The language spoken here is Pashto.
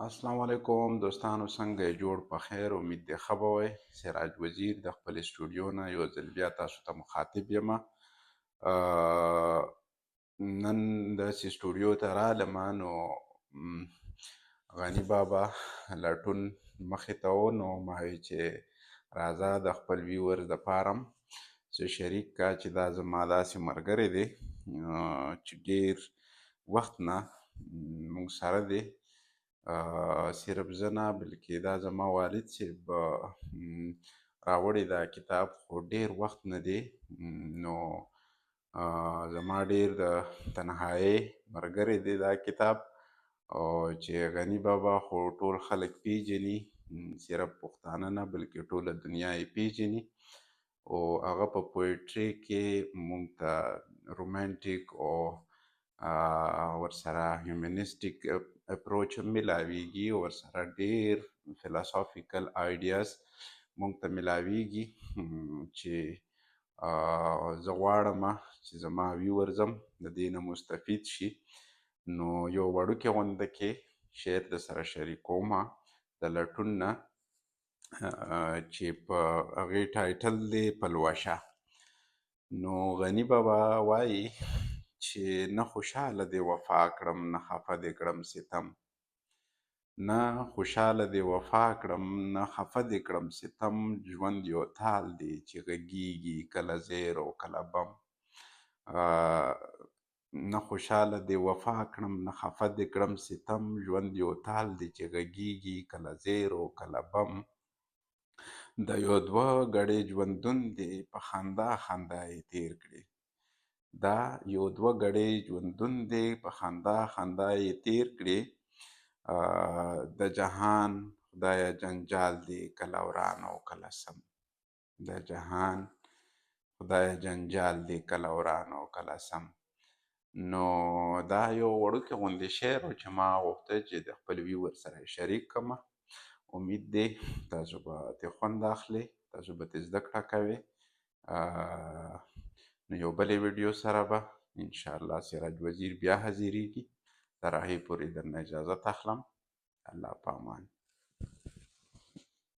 السلام علیکم دوستانو، څنګه یې جوړ په خیر؟ امید دی ښه به وئ. سراج وزیر د خپل سټوډیو نه یو ځل بیا تاسو ته مخاطب یمه. نن داسې سټوډیو ته رالمه نو غني بابا لټون مخې ته و، نو ما وی چې راځه د خپل ویورز دپاره څه شریک کا چې دا زما داسې ملګری دی چې ډېر وخت نه موږ سره دی. صرف زه نه بلکې دا زما والد صاحب راوړی دا کتاب، خو ډېر وخت نه دی. نو زما ډېر د تنهایۍ ملګری دی دا کتاب، او چې غني بابا خو ټول خلک پیژني، صرف پښتانه نه بلکې ټوله دنیا یې پیژني. او هغه په پویټري کې موږ ته رومانټیک او ورسره هیومنسټیک اپروچ هم ملاویږي، ورسره ډېر فلسافیکل آیډیاز موږ ته ملاویږي چې زه غواړم چې زما ویورز هم د دې نه مستفید شي. نو یو وړوکې غونده کې شعر درسره شریکومه د لټون نه، چې په هغې ټایټل دی پلوشه. نو غني بابا وایي چې نه خوشحاله دې وفا کړم، نه خفه دې کړم ستم. نه خوشحاله دې وفا کړم، نه خفه دې کړم ستم. ژوند یو تال دی چې غږیږي کله زیر او کله بم. نه خوشحاله دې وفا کړم، نه خفه دې کړم ستم. ژوند یو تال دی چې غږیږي کله زیر او کله بم. د یو دوه ګړی ژوندون دی په خندا خندا یې تیر کړي. دا یو دوه ګړی ژوندون دی په خندا خندا یې تیر کړي. د جهان خدایه جنجال دی کله وران او کله سم. د جهان خدایه جنجال دی کله وران او کله سم. نو دا یو وړوکی غوندې شعر و چې ما غوښته چې د خپل ویور سره شریک کړمه. امید دی تاسو به ترې خوند اخلئ، تاسو به ترې زده کړه کوئ. نو یو بلې ویډیو سره به انشاءالله سراج وزیر بیا حاضریږي. تر هغې پورې درنه اجازت اخلم. الله په امان.